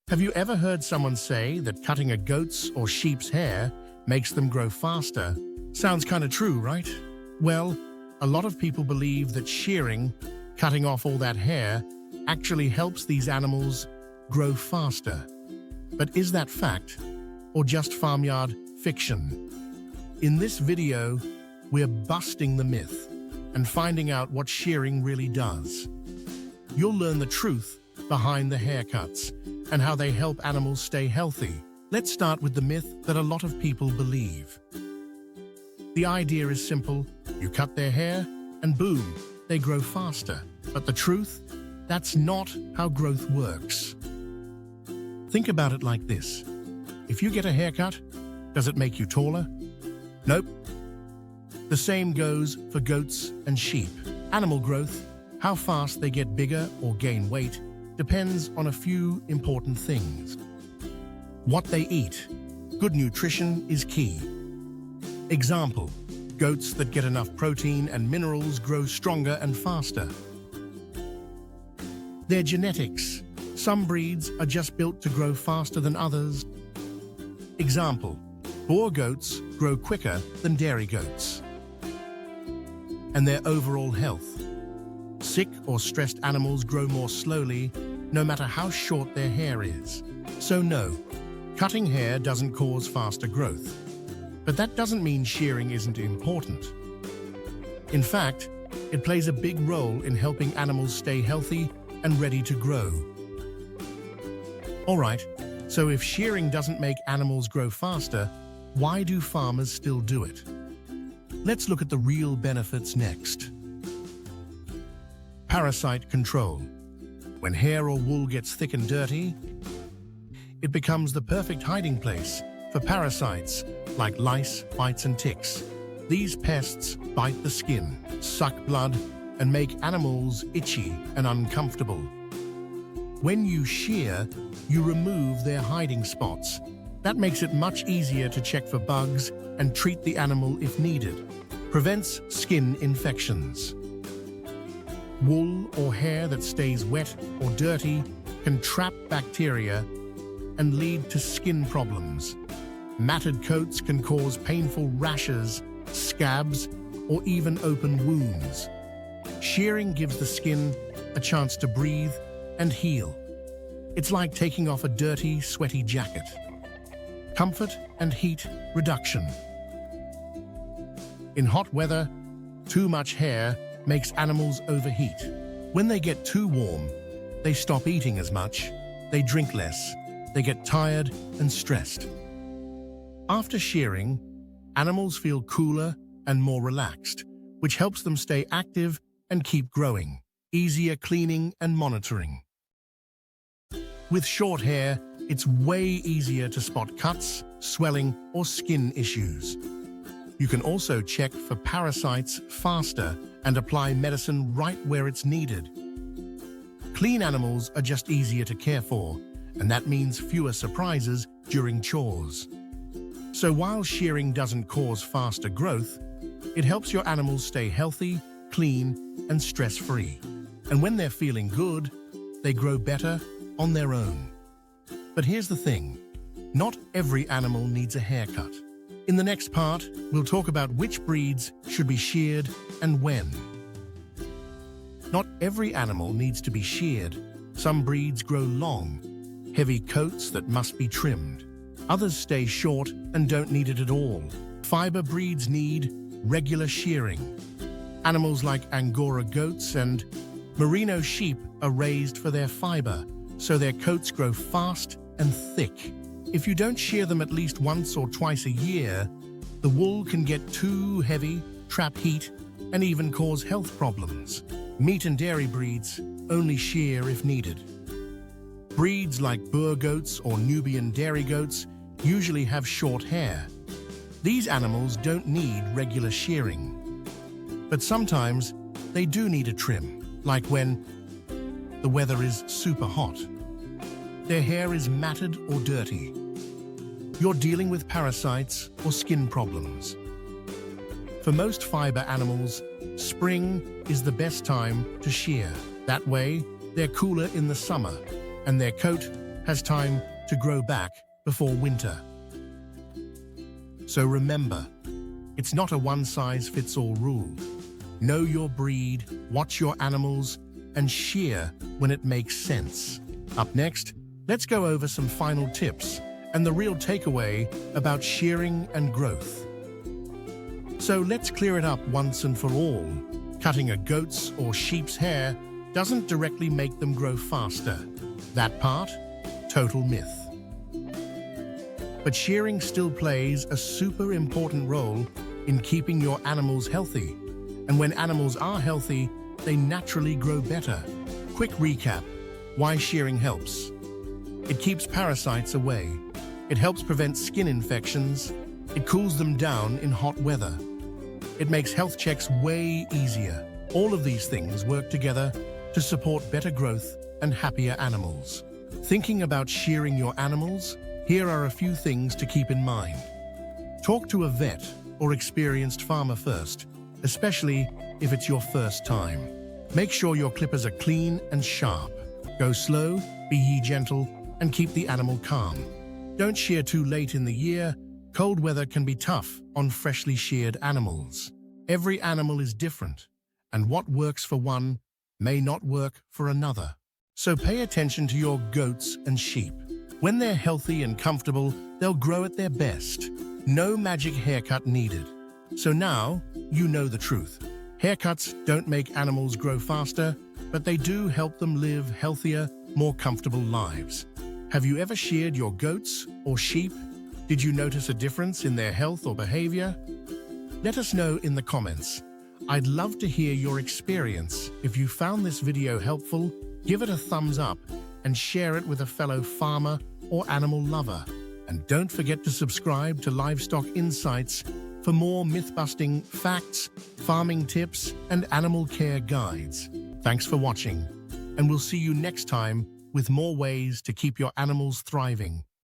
Have you ever heard someone say that cutting a goat's or sheep's hair makes them grow faster? Sounds kind of true, right? Well, a lot of people believe that shearing, cutting off all that hair, actually helps these animals grow faster. But is that fact, or just farmyard fiction? In this video, we're busting the myth and finding out what shearing really does. You'll learn the truth behind the haircuts and how they help animals stay healthy. Let's start with the myth that a lot of people believe. The idea is simple: you cut their hair and boom, they grow faster. But the truth? That's not how growth works. Think about it like this. If you get a haircut, does it make you taller? Nope. The same goes for goats and sheep. Animal growth, how fast they get bigger or gain weight, depends on a few important things. What they eat. Good nutrition is key. Example: goats that get enough protein and minerals grow stronger and faster. Their genetics. Some breeds are just built to grow faster than others. Example: boar goats grow quicker than dairy goats. And their overall health. Sick or stressed animals grow more slowly, no matter how short their hair is. So no, cutting hair doesn't cause faster growth. But that doesn't mean shearing isn't important. In fact, it plays a big role in helping animals stay healthy and ready to grow. Alright, so if shearing doesn't make animals grow faster, why do farmers still do it? Let's look at the real benefits next. Parasite control. When hair or wool gets thick and dirty, it becomes the perfect hiding place for parasites like lice, mites, and ticks. These pests bite the skin, suck blood, and make animals itchy and uncomfortable. When you shear, you remove their hiding spots. That makes it much easier to check for bugs and treat the animal if needed. Prevents skin infections. Wool or hair that stays wet or dirty can trap bacteria and lead to skin problems. Matted coats can cause painful rashes, scabs, or even open wounds. Shearing gives the skin a chance to breathe and heal. It's like taking off a dirty, sweaty jacket. Comfort and heat reduction. In hot weather, too much hair makes animals overheat. When they get too warm, they stop eating as much, they drink less, they get tired and stressed. After shearing, animals feel cooler and more relaxed, which helps them stay active and keep growing. Easier cleaning and monitoring. With short hair, it's way easier to spot cuts, swelling, or skin issues. You can also check for parasites faster and apply medicine right where it's needed. Clean animals are just easier to care for, and that means fewer surprises during chores. So while shearing doesn't cause faster growth, it helps your animals stay healthy, clean, and stress-free. And when they're feeling good, they grow better on their own. But here's the thing: not every animal needs a haircut. In the next part, we'll talk about which breeds should be sheared and when. Not every animal needs to be sheared. Some breeds grow long, heavy coats that must be trimmed. Others stay short and don't need it at all. Fiber breeds need regular shearing. Animals like Angora goats and Merino sheep are raised for their fiber, so their coats grow fast and thick. If you don't shear them at least once or twice a year, the wool can get too heavy, trap heat, and even cause health problems. Meat and dairy breeds only shear if needed. Breeds like Boer goats or Nubian dairy goats usually have short hair. These animals don't need regular shearing. But sometimes they do need a trim, like when the weather is super hot. Their hair is matted or dirty. You're dealing with parasites or skin problems. For most fiber animals, spring is the best time to shear. That way, they're cooler in the summer, and their coat has time to grow back before winter. So remember, it's not a one-size-fits-all rule. Know your breed, watch your animals, and shear when it makes sense. Up next, let's go over some final tips and the real takeaway about shearing and growth. So let's clear it up once and for all. Cutting a goat's or sheep's hair doesn't directly make them grow faster. That part, total myth. But shearing still plays a super important role in keeping your animals healthy. And when animals are healthy, they naturally grow better. Quick recap: why shearing helps. It keeps parasites away. It helps prevent skin infections. It cools them down in hot weather. It makes health checks way easier. All of these things work together to support better growth and happier animals. Thinking about shearing your animals? Here are a few things to keep in mind. Talk to a vet or experienced farmer first, especially if it's your first time. Make sure your clippers are clean and sharp. Go slow, be gentle, and keep the animal calm. Don't shear too late in the year. Cold weather can be tough on freshly sheared animals. Every animal is different, and what works for one may not work for another. So pay attention to your goats and sheep. When they're healthy and comfortable, they'll grow at their best. No magic haircut needed. So now, you know the truth. Haircuts don't make animals grow faster, but they do help them live healthier, more comfortable lives. Have you ever sheared your goats or sheep? Did you notice a difference in their health or behavior? Let us know in the comments. I'd love to hear your experience. If you found this video helpful, give it a thumbs up and share it with a fellow farmer or animal lover. And don't forget to subscribe to Livestock Insights for more myth-busting facts, farming tips, and animal care guides. Thanks for watching, and we'll see you next time with more ways to keep your animals thriving.